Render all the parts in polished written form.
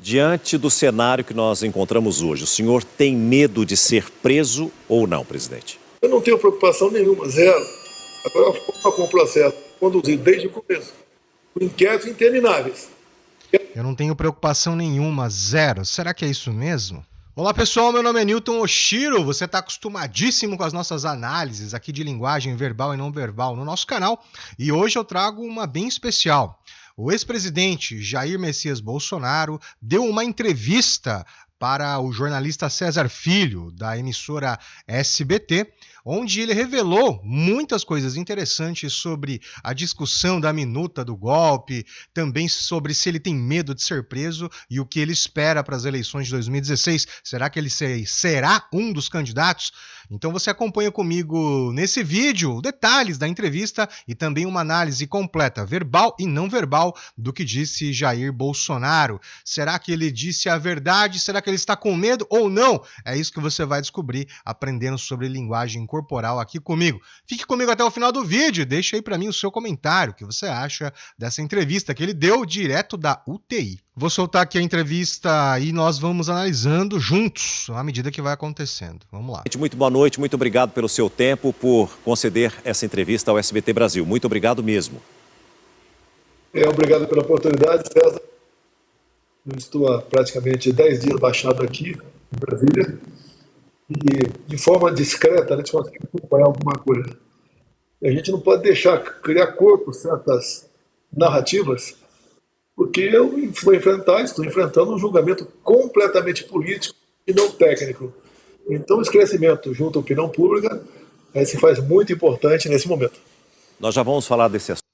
Diante do cenário que nós encontramos hoje, o senhor tem medo de ser preso ou não, presidente? Eu não tenho preocupação nenhuma, zero. Agora, a forma como o processo conduzido desde o começo, por inquéritos intermináveis. Eu não tenho preocupação nenhuma, zero. Será que é isso mesmo? Olá pessoal, meu nome é Newton Oshiro, você está acostumadíssimo com as nossas análises aqui de linguagem verbal e não verbal no nosso canal, e hoje eu trago uma bem especial. O ex-presidente Jair Messias Bolsonaro deu uma entrevista para o jornalista César Filho, da emissora SBT, onde ele revelou muitas coisas interessantes sobre a discussão da minuta do golpe, também sobre se ele tem medo de ser preso e o que ele espera para as eleições de 2016. Será que ele será um dos candidatos? Então você acompanha comigo nesse vídeo detalhes da entrevista e também uma análise completa, verbal e não verbal, do que disse Jair Bolsonaro. Será que ele disse a verdade? Será que ele está com medo ou não? É isso que você vai descobrir aprendendo sobre linguagem corporal aqui comigo. Fique comigo até o final do vídeo e deixa aí para mim o seu comentário, o que você acha dessa entrevista que ele deu direto da UTI. Vou soltar aqui a entrevista e nós vamos analisando juntos à medida que vai acontecendo. Vamos lá. Muito boa noite, muito obrigado pelo seu tempo, por conceder essa entrevista ao SBT Brasil. Muito obrigado mesmo. Obrigado pela oportunidade, César. Eu estou há praticamente 10 dias baixado aqui em Brasília e, de forma discreta, a gente consegue acompanhar alguma coisa. E a gente não pode deixar criar corpo certas narrativas, porque eu vou estou enfrentando um julgamento completamente político e não técnico. Então, o esclarecimento junto à opinião pública se faz muito importante nesse momento. Nós já vamos falar desse assunto.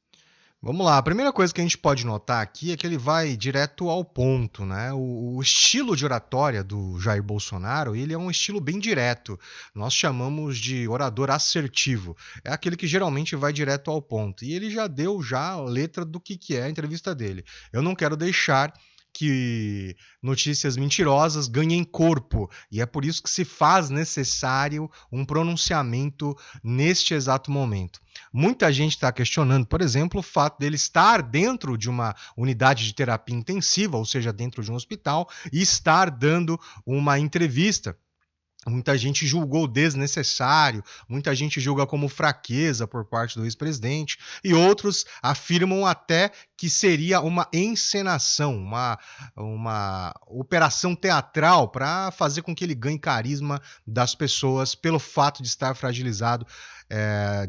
Vamos lá, a primeira coisa que a gente pode notar aqui é que ele vai direto ao ponto, né? O estilo de oratória do Jair Bolsonaro, ele é um estilo bem direto. Nós chamamos de orador assertivo. É aquele que geralmente vai direto ao ponto. E ele já deu a letra do que é a entrevista dele. Eu não quero deixar que notícias mentirosas ganhem corpo, e é por isso que se faz necessário um pronunciamento neste exato momento. Muita gente está questionando, por exemplo, o fato dele estar dentro de uma unidade de terapia intensiva, ou seja, dentro de um hospital, e estar dando uma entrevista. Muita gente julgou desnecessário, muita gente julga como fraqueza por parte do ex-presidente, e outros afirmam até que seria uma encenação, uma operação teatral para fazer com que ele ganhe carisma das pessoas pelo fato de estar fragilizado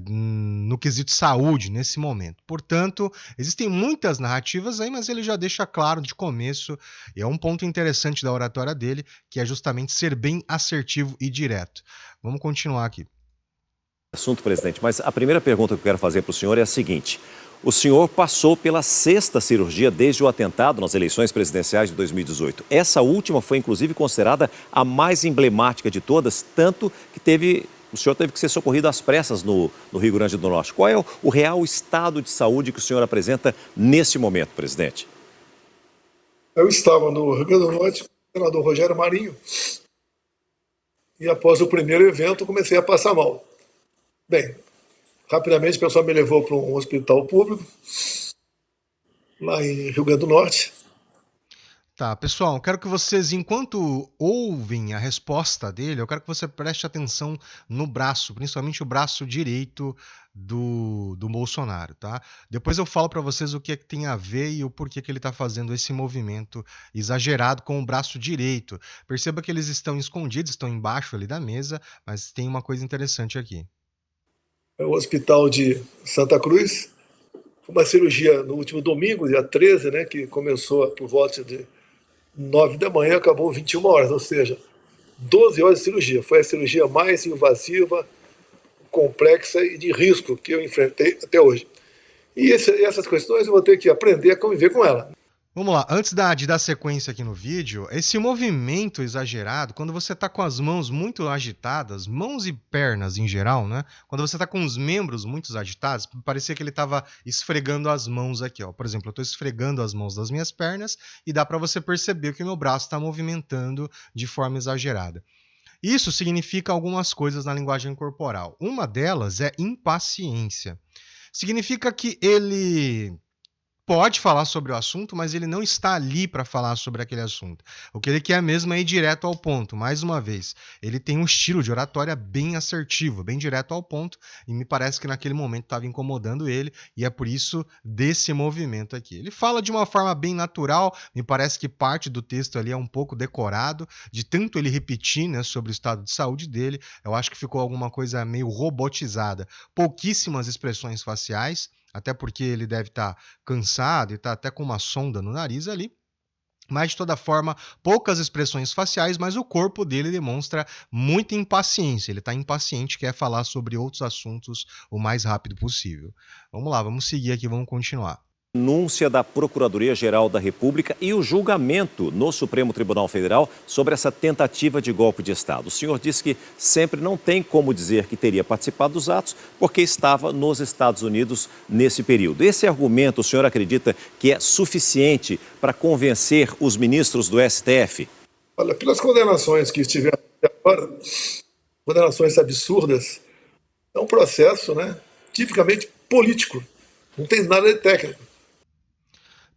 no quesito saúde nesse momento. Portanto, existem muitas narrativas aí, mas ele já deixa claro de começo, e é um ponto interessante da oratória dele, que é justamente ser bem assertivo e direto. Vamos continuar aqui. Assunto, presidente, mas a primeira pergunta que eu quero fazer para o senhor é a seguinte: o senhor passou pela 6ª cirurgia desde o atentado nas eleições presidenciais de 2018. Essa última foi, inclusive, considerada a mais emblemática de todas, tanto que o senhor teve que ser socorrido às pressas no Rio Grande do Norte. Qual é o real estado de saúde que o senhor apresenta nesse momento, presidente? Eu estava no Rio Grande do Norte com o senador Rogério Marinho e, após o primeiro evento, comecei a passar mal. Bem, rapidamente o pessoal me levou para um hospital público, lá em Rio Grande do Norte. Tá, pessoal, quero que vocês, enquanto ouvem a resposta dele, eu quero que você preste atenção no braço, principalmente o braço direito do Bolsonaro, tá? Depois eu falo para vocês o que é que tem a ver e o porquê que ele está fazendo esse movimento exagerado com o braço direito. Perceba que eles estão escondidos, estão embaixo ali da mesa, mas tem uma coisa interessante aqui. É o hospital de Santa Cruz. Foi uma cirurgia no último domingo, dia 13, né, que começou por volta de 9 da manhã, acabou 21 horas, ou seja, 12 horas de cirurgia. Foi a cirurgia mais invasiva, complexa e de risco que eu enfrentei até hoje. E essas questões eu vou ter que aprender a conviver com ela. Vamos lá, antes de dar sequência aqui no vídeo, esse movimento exagerado, quando você está com as mãos muito agitadas, mãos e pernas em geral, né? Quando você está com os membros muito agitados, parecia que ele estava esfregando as mãos aqui, ó. Por exemplo, eu estou esfregando as mãos das minhas pernas e dá para você perceber que o meu braço está movimentando de forma exagerada. Isso significa algumas coisas na linguagem corporal. Uma delas é impaciência. Significa que ele pode falar sobre o assunto, mas ele não está ali para falar sobre aquele assunto. O que ele quer mesmo é ir direto ao ponto. Mais uma vez, ele tem um estilo de oratória bem assertivo, bem direto ao ponto, e me parece que naquele momento estava incomodando ele, e é por isso desse movimento aqui. Ele fala de uma forma bem natural, me parece que parte do texto ali é um pouco decorado, de tanto ele repetir, né, sobre o estado de saúde dele. Eu acho que ficou alguma coisa meio robotizada. Pouquíssimas expressões faciais, até porque ele deve estar cansado e está até com uma sonda no nariz ali. Mas, de toda forma, poucas expressões faciais, mas o corpo dele demonstra muita impaciência. Ele está impaciente, quer falar sobre outros assuntos o mais rápido possível. Vamos lá, vamos seguir aqui, vamos continuar. Denúncia da Procuradoria-Geral da República e o julgamento no Supremo Tribunal Federal sobre essa tentativa de golpe de Estado. O senhor disse que sempre não tem como dizer que teria participado dos atos porque estava nos Estados Unidos nesse período. Esse argumento, o senhor acredita que é suficiente para convencer os ministros do STF? Olha, pelas condenações que estiveram até agora, condenações absurdas, é um processo, né, tipicamente político, não tem nada de técnico.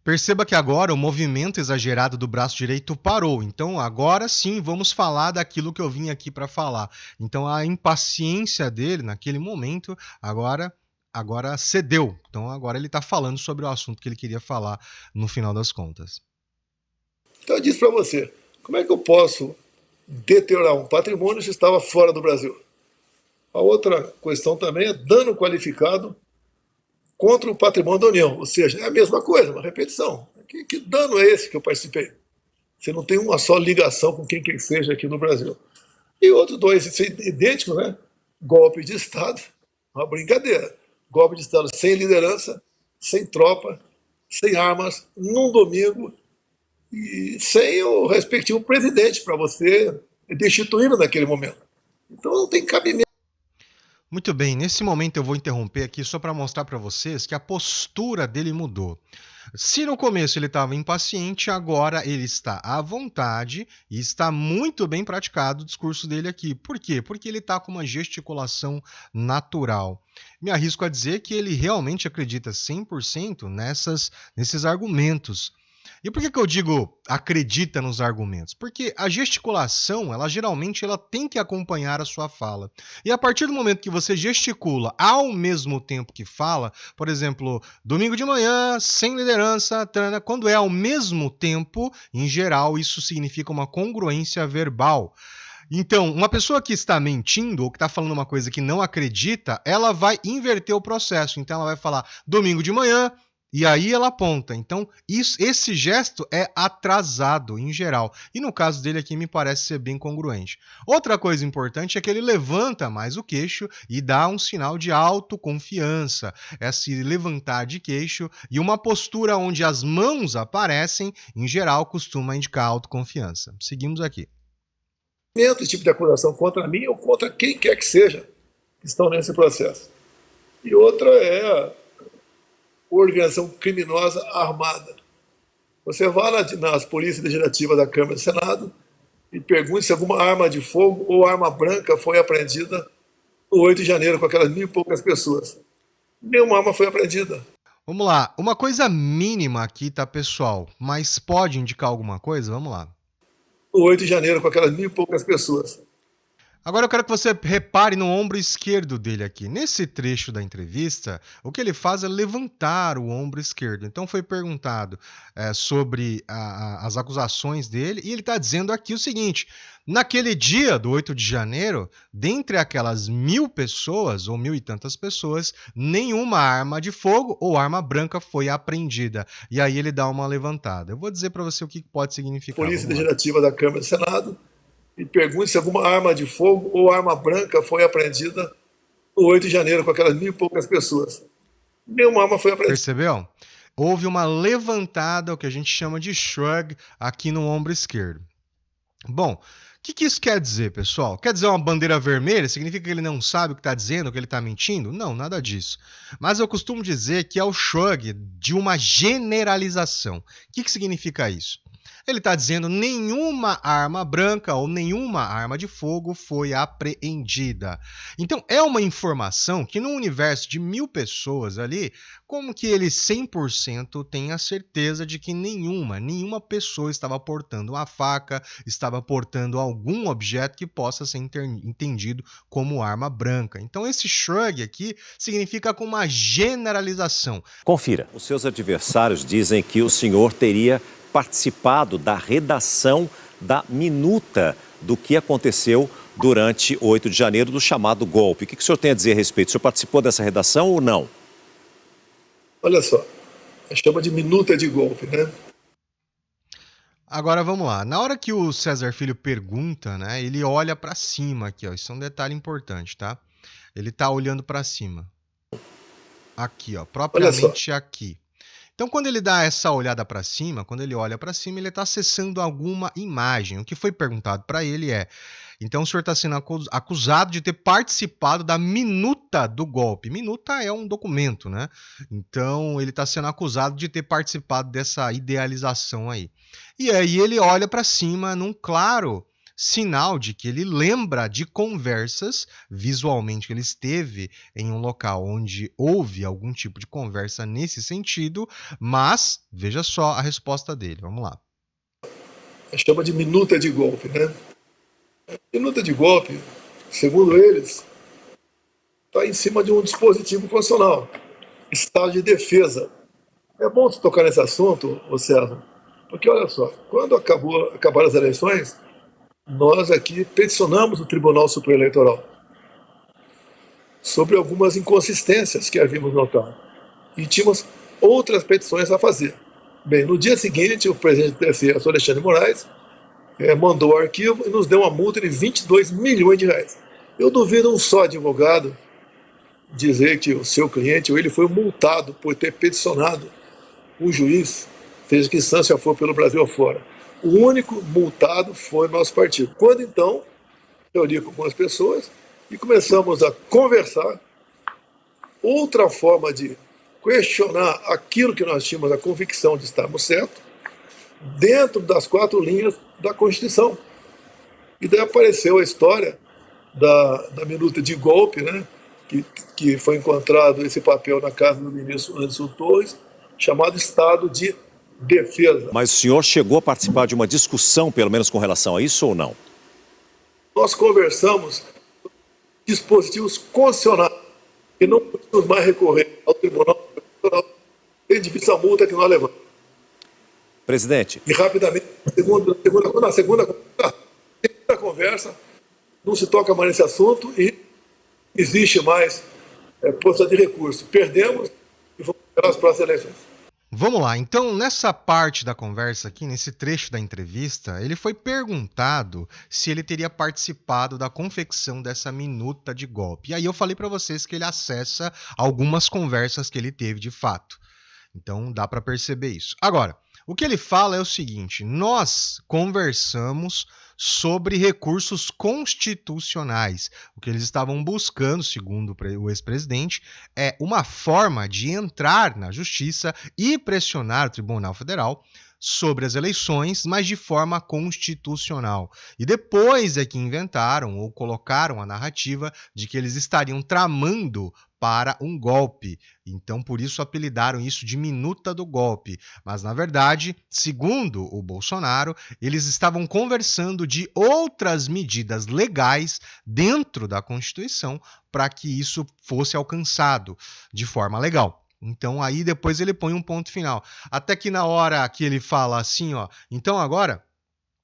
Perceba que agora o movimento exagerado do braço direito parou. Então, agora sim, vamos falar daquilo que eu vim aqui para falar. Então, a impaciência dele naquele momento agora cedeu. Então, agora ele está falando sobre o assunto que ele queria falar no final das contas. Então, eu disse para você, como é que eu posso deteriorar um patrimônio se estava fora do Brasil? A outra questão também é dano qualificado contra o patrimônio da União, ou seja, é a mesma coisa, uma repetição. Que dano é esse que eu participei? Você não tem uma só ligação com quem quer que seja aqui no Brasil. E outros dois idênticos, né? Golpe de Estado, uma brincadeira. Golpe de Estado sem liderança, sem tropa, sem armas, num domingo e sem o respectivo presidente para você destituí-lo naquele momento. Então não tem cabimento. Muito bem, nesse momento eu vou interromper aqui só para mostrar para vocês que a postura dele mudou. Se no começo ele estava impaciente, agora ele está à vontade e está muito bem praticado o discurso dele aqui. Por quê? Porque ele está com uma gesticulação natural. Me arrisco a dizer que ele realmente acredita 100% nesses argumentos. E por que eu digo acredita nos argumentos? Porque a gesticulação, ela geralmente tem que acompanhar a sua fala. E a partir do momento que você gesticula ao mesmo tempo que fala, por exemplo, domingo de manhã, sem liderança, quando é ao mesmo tempo, em geral, isso significa uma congruência verbal. Então, uma pessoa que está mentindo ou que está falando uma coisa que não acredita, ela vai inverter o processo. Então, ela vai falar domingo de manhã, e aí ela aponta. Então, esse gesto é atrasado em geral. E no caso dele aqui me parece ser bem congruente. Outra coisa importante é que ele levanta mais o queixo e dá um sinal de autoconfiança. Esse levantar de queixo e uma postura onde as mãos aparecem, em geral, costuma indicar autoconfiança. Seguimos aqui. Esse tipo de acusação contra mim ou contra quem quer que seja que estão nesse processo. E outra é a organização criminosa armada. Você vai nas polícias legislativas da Câmara e do Senado e pergunte se alguma arma de fogo ou arma branca foi apreendida no 8 de janeiro com aquelas 1.000 e poucas pessoas. Nenhuma arma foi apreendida. Vamos lá. Uma coisa mínima aqui, tá, pessoal? Mas pode indicar alguma coisa? Vamos lá. No 8 de janeiro com aquelas 1.000 e poucas pessoas. Agora eu quero que você repare no ombro esquerdo dele aqui. Nesse trecho da entrevista, o que ele faz é levantar o ombro esquerdo. Então foi perguntado sobre as acusações dele e ele está dizendo aqui o seguinte: naquele dia do 8 de janeiro, dentre aquelas 1.000 pessoas, ou 1.000 e tantas pessoas, nenhuma arma de fogo ou arma branca foi apreendida. E aí ele dá uma levantada. Eu vou dizer para você o que pode significar. Polícia legislativa da Câmara e do Senado e pergunte se alguma arma de fogo ou arma branca foi apreendida no 8 de janeiro com aquelas 1.000 e poucas pessoas. Nenhuma arma foi apreendida. Percebeu? Houve uma levantada, o que a gente chama de shrug, aqui no ombro esquerdo. Bom, o que isso quer dizer, pessoal? Quer dizer uma bandeira vermelha? Significa que ele não sabe o que está dizendo, que ele está mentindo? Não, nada disso. Mas eu costumo dizer que é o shrug de uma generalização. O que significa isso? Ele está dizendo nenhuma arma branca ou nenhuma arma de fogo foi apreendida. Então é uma informação que no universo de 1.000 pessoas ali, como que ele 100% tem a certeza de que nenhuma pessoa estava portando uma faca, estava portando algum objeto que possa ser entendido como arma branca. Então esse shrug aqui significa com uma generalização. Confira. Os seus adversários dizem que o senhor teria participado da redação da minuta do que aconteceu durante 8 de janeiro, do chamado golpe. O que o senhor tem a dizer a respeito? O senhor participou dessa redação ou não? Olha só, chama de minuta de golpe, né? Agora vamos lá. Na hora que o César Filho pergunta, né, ele olha para cima aqui, ó. Isso é um detalhe importante, tá? Ele tá olhando para cima. Aqui, ó, propriamente aqui. Então, quando ele dá essa olhada para cima, quando ele olha para cima, ele está acessando alguma imagem. O que foi perguntado para ele é: então o senhor está sendo acusado de ter participado da minuta do golpe. Minuta é um documento, né? Então, ele está sendo acusado de ter participado dessa idealização aí. E aí ele olha para cima num claro sinal de que ele lembra de conversas, visualmente ele esteve em um local onde houve algum tipo de conversa nesse sentido, mas veja só a resposta dele, vamos lá. Chama de minuta de golpe, né? Minuta de golpe, segundo eles, está em cima de um dispositivo constitucional, estado de defesa. É bom você tocar nesse assunto, César, porque olha só, quando acabaram as eleições, nós aqui peticionamos o Tribunal Superior Eleitoral sobre algumas inconsistências que havíamos notado. E tínhamos outras petições a fazer. Bem, no dia seguinte, o presidente do TSE, Alexandre de Moraes, mandou o arquivo e nos deu uma multa de 22 milhões de reais. Eu duvido um só advogado dizer que o seu cliente ou ele foi multado por ter peticionado um juiz, seja que instância for pelo Brasil afora. O único multado foi o nosso partido. Quando então, reuni com algumas pessoas e começamos a conversar. Outra forma de questionar aquilo que nós tínhamos a convicção de estarmos certos, dentro das 4 linhas da Constituição. E daí apareceu a história da minuta de golpe, né? Que foi encontrado esse papel na casa do ministro Anderson Torres, chamado Estado de Defesa. Mas o senhor chegou a participar de uma discussão, pelo menos com relação a isso ou não? Nós conversamos dispositivos constitucionais e não podemos mais recorrer ao Tribunal Eleitoral, tem difícil a multa que nós levamos. Presidente. E rapidamente, na segunda conversa, não se toca mais nesse assunto e existe mais possibilidade de recurso. Perdemos e vamos esperar as próximas eleições. Vamos lá, então nessa parte da conversa aqui, nesse trecho da entrevista, ele foi perguntado se ele teria participado da confecção dessa minuta de golpe. E aí eu falei para vocês que ele acessa algumas conversas que ele teve de fato. Então dá para perceber isso. Agora, o que ele fala é o seguinte: nós conversamos sobre recursos constitucionais. O que eles estavam buscando, segundo o ex-presidente, é uma forma de entrar na justiça e pressionar o Tribunal Federal sobre as eleições, mas de forma constitucional. E depois é que inventaram ou colocaram a narrativa de que eles estariam tramando para um golpe. Então, por isso apelidaram isso de minuta do golpe. Mas, na verdade, segundo o Bolsonaro, eles estavam conversando de outras medidas legais dentro da Constituição para que isso fosse alcançado de forma legal. Então, aí depois ele põe um ponto final. Até que na hora que ele fala assim, ó, então agora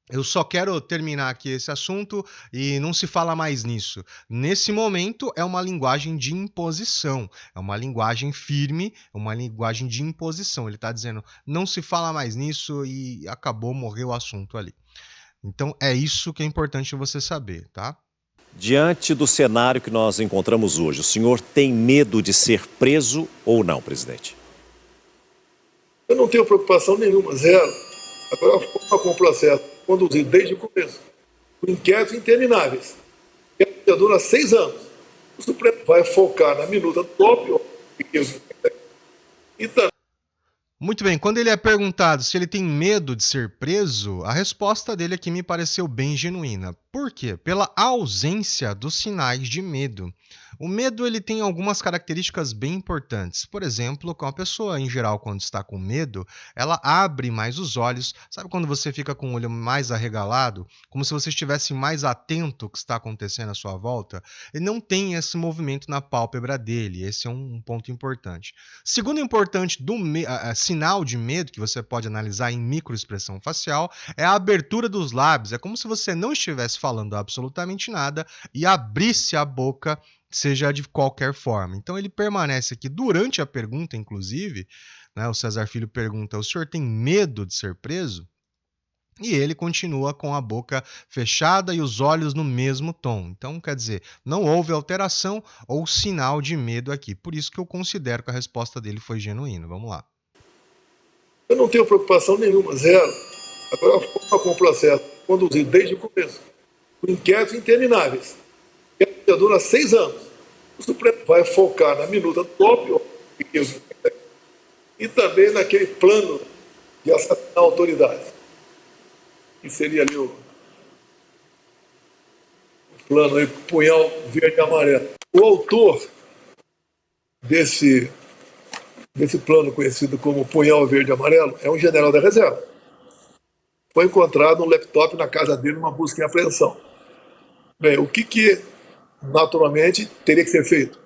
eu só quero terminar aqui esse assunto e não se fala mais nisso. Nesse momento é uma linguagem de imposição, é uma linguagem firme, é uma linguagem de imposição. Ele está dizendo, não se fala mais nisso e acabou, morreu o assunto ali. Então é isso que é importante você saber, tá? Diante do cenário que nós encontramos hoje, o senhor tem medo de ser preso ou não, presidente? Eu não tenho preocupação nenhuma, zero. Agora, a forma como o processo conduzido desde o começo, por inquéritos intermináveis, que já dura 6 anos. O Supremo vai focar na minuta do golpe e também Muito bem, quando ele é perguntado se ele tem medo de ser preso, a resposta dele aqui me pareceu bem genuína. Por quê? Pela ausência dos sinais de medo. O medo ele tem algumas características bem importantes. Por exemplo, com a pessoa em geral quando está com medo, ela abre mais os olhos. Sabe quando você fica com o olho mais arregalado, como se você estivesse mais atento ao que está acontecendo à sua volta? Ele não tem esse movimento na pálpebra dele. Esse é um ponto importante. Segundo importante do sinal de medo que você pode analisar em microexpressão facial é a abertura dos lábios. É como se você não estivesse falando absolutamente nada e abrisse a boca, seja de qualquer forma. Então ele permanece aqui durante a pergunta, inclusive, né, o César Filho pergunta: o senhor tem medo de ser preso? E ele continua com a boca fechada e os olhos no mesmo tom. Então, quer dizer, não houve alteração ou sinal de medo aqui. Por isso que eu considero que a resposta dele foi genuína. Vamos lá. Eu não tenho preocupação nenhuma, zero. Agora, a forma como o processo é conduzido desde o começo, por inquéritos intermináveis, que já dura 6 anos. O Supremo vai focar na minuta do golpe e também naquele plano de assassinar autoridades, que seria ali o plano aí, punhal verde e amarelo. O autor desse plano conhecido como punhal verde e amarelo é um general da reserva. Foi encontrado um laptop na casa dele numa busca e apreensão. Bem, o que naturalmente teria que ser feito?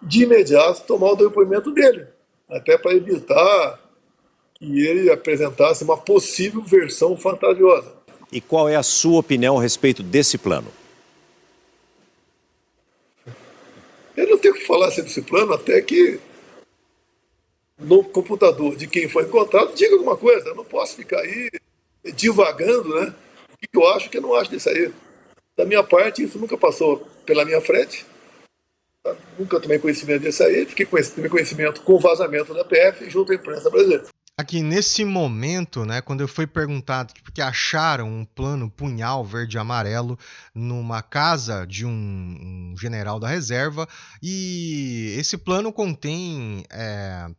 De imediato tomar o depoimento dele, até para evitar que ele apresentasse uma possível versão fantasiosa. E qual é a sua opinião a respeito desse plano? Eu não tenho o que falar sobre esse plano até que no computador de quem foi encontrado diga alguma coisa. Eu não posso ficar aí divagando, né? O que eu acho, o que eu não acho disso aí. Da minha parte, isso nunca passou pela minha frente. Nunca tomei conhecimento disso aí. Tomei conhecimento com o vazamento da PF junto à imprensa brasileira. Aqui nesse momento, né, quando eu fui perguntado porque acharam um plano punhal verde e amarelo numa casa de um general da reserva, e esse plano contém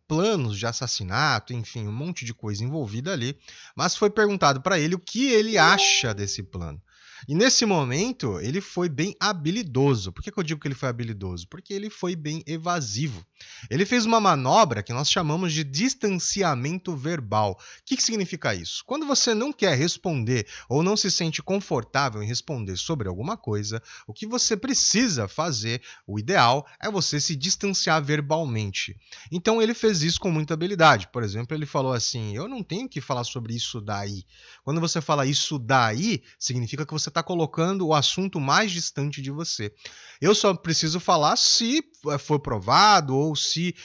planos de assassinato, enfim, um monte de coisa envolvida ali, mas foi perguntado para ele o que ele acha desse plano. E nesse momento, ele foi bem habilidoso. Por que eu digo que ele foi habilidoso? Porque ele foi bem evasivo. Ele fez uma manobra que nós chamamos de distanciamento verbal. O que significa isso? Quando você não quer responder ou não se sente confortável em responder sobre alguma coisa, o que você precisa fazer, o ideal, é você se distanciar verbalmente. Então ele fez isso com muita habilidade. Por exemplo, ele falou assim: eu não tenho que falar sobre isso daí. Quando você fala isso daí, significa que você está colocando o assunto mais distante de você. Eu só preciso falar se for provado ou se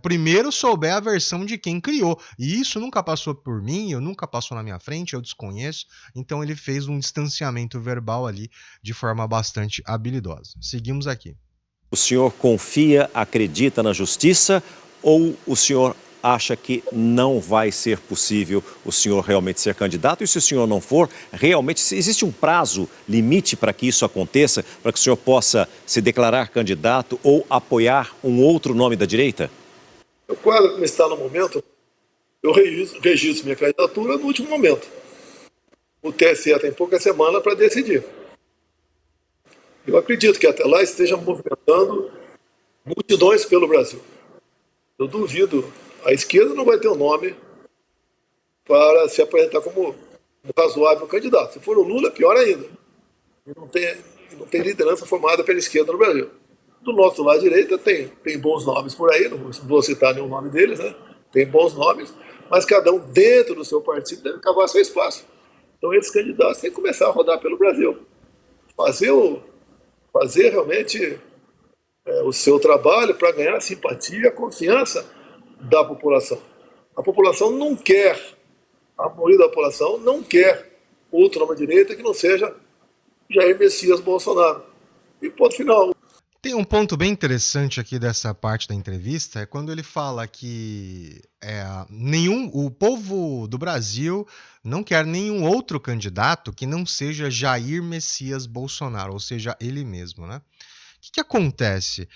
primeiro souber a versão de quem criou. E isso nunca passou por mim, eu nunca passou na minha frente, eu desconheço. Então ele fez um distanciamento verbal ali de forma bastante habilidosa. Seguimos aqui. O senhor confia, acredita na justiça ou o senhor acha que não vai ser possível o senhor realmente ser candidato? E se o senhor não for, realmente existe um prazo limite para que isso aconteça, para que o senhor possa se declarar candidato ou apoiar um outro nome da direita? O quadro como está no momento, eu registro minha candidatura no último momento. O TSE tem pouca semana para decidir. Eu acredito que até lá esteja movimentando multidões pelo Brasil. Eu duvido. A esquerda não vai ter um nome para se apresentar como um razoável candidato. Se for o Lula, pior ainda. Não tem liderança formada pela esquerda no Brasil. Do nosso lado direita tem bons nomes por aí, não vou citar nenhum nome deles, né? Tem bons nomes, mas cada um dentro do seu partido deve cavar seu espaço. Então esses candidatos têm que começar a rodar pelo Brasil. Fazer realmente o seu trabalho para ganhar a simpatia, a confiança da população. A população não quer, a maioria da população não quer outro nome à direita que não seja Jair Messias Bolsonaro. E ponto final. Tem um ponto bem interessante aqui dessa parte da entrevista, é quando ele fala que o povo do Brasil não quer nenhum outro candidato que não seja Jair Messias Bolsonaro, ou seja, ele mesmo, né? O que acontece?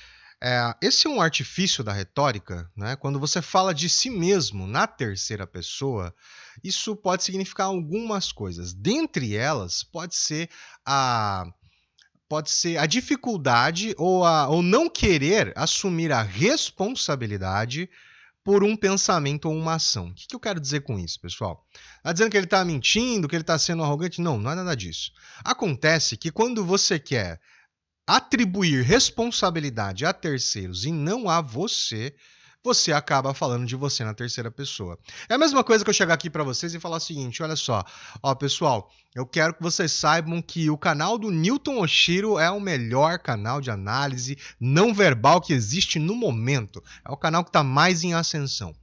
Esse é um artifício da retórica, né? Quando você fala de si mesmo na terceira pessoa, isso pode significar algumas coisas. Dentre elas, a, pode ser a dificuldade ou não querer assumir a responsabilidade por um pensamento ou uma ação. O que eu quero dizer com isso, pessoal? Está dizendo que ele está mentindo, que ele está sendo arrogante? Não, não é nada disso. Acontece que quando você quer atribuir responsabilidade a terceiros e não a você, você acaba falando de você na terceira pessoa. É a mesma coisa que eu chegar aqui para vocês e falar o seguinte, olha só, ó pessoal, eu quero que vocês saibam que o canal do Newton Oshiro é o melhor canal de análise não verbal que existe no momento. É o canal que está mais em ascensão.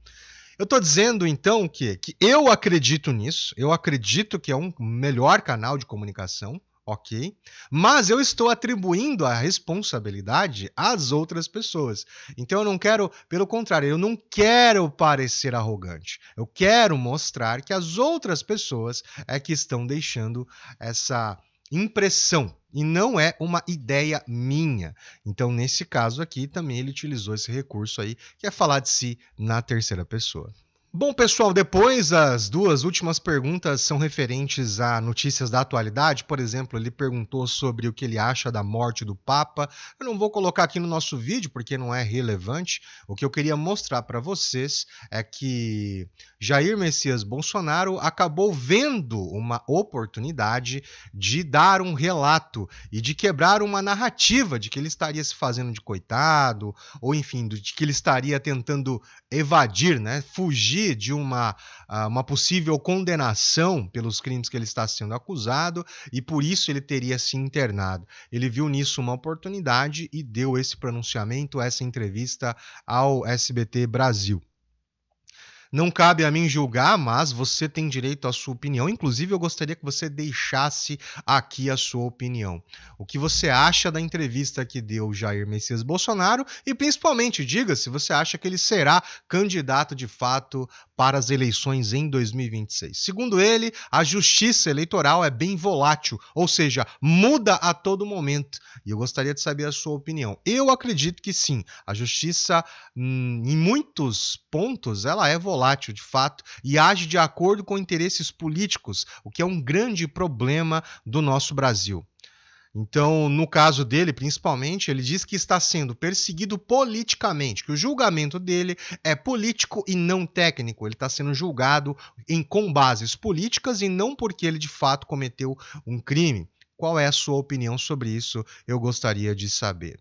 Eu estou dizendo, então, que eu acredito nisso, eu acredito que é um melhor canal de comunicação, ok? Mas eu estou atribuindo a responsabilidade às outras pessoas. Então eu não quero, pelo contrário, eu não quero parecer arrogante. Eu quero mostrar que as outras pessoas é que estão deixando essa impressão e não é uma ideia minha. Então, nesse caso aqui, também ele utilizou esse recurso aí, que é falar de si na terceira pessoa. Bom, pessoal, depois as duas últimas perguntas são referentes a notícias da atualidade. Por exemplo, ele perguntou sobre o que ele acha da morte do Papa. Eu não vou colocar aqui no nosso vídeo porque não é relevante. O que eu queria mostrar para vocês é que Jair Messias Bolsonaro acabou vendo uma oportunidade de dar um relato e de quebrar uma narrativa de que ele estaria se fazendo de coitado, ou enfim, de que ele estaria tentando evadir, né, fugir de uma possível condenação pelos crimes que ele está sendo acusado e por isso ele teria se internado. Ele viu nisso uma oportunidade e deu esse pronunciamento, essa entrevista ao SBT Brasil. Não cabe a mim julgar, mas você tem direito à sua opinião. Inclusive, eu gostaria que você deixasse aqui a sua opinião. O que você acha da entrevista que deu Jair Messias Bolsonaro e, principalmente, diga se você acha que ele será candidato de fato para as eleições em 2026. Segundo ele, a justiça eleitoral é bem volátil, ou seja, muda a todo momento. E eu gostaria de saber a sua opinião. Eu acredito que sim, a justiça, em muitos pontos, ela é volátil de fato e age de acordo com interesses políticos, o que é um grande problema do nosso Brasil. Então, no caso dele, principalmente, ele diz que está sendo perseguido politicamente, que o julgamento dele é político e não técnico. Ele está sendo julgado com bases políticas e não porque ele de fato cometeu um crime. Qual é a sua opinião sobre isso? Eu gostaria de saber.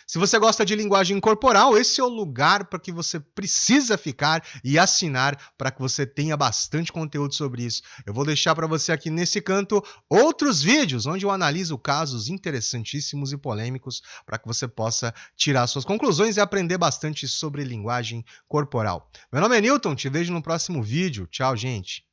Se você gosta de linguagem corporal, esse é o lugar para que você precisa ficar e assinar para que você tenha bastante conteúdo sobre isso. Eu vou deixar para você aqui nesse canto outros vídeos onde eu analiso casos interessantíssimos e polêmicos para que você possa tirar suas conclusões e aprender bastante sobre linguagem corporal. Meu nome é Newton, te vejo no próximo vídeo. Tchau, gente!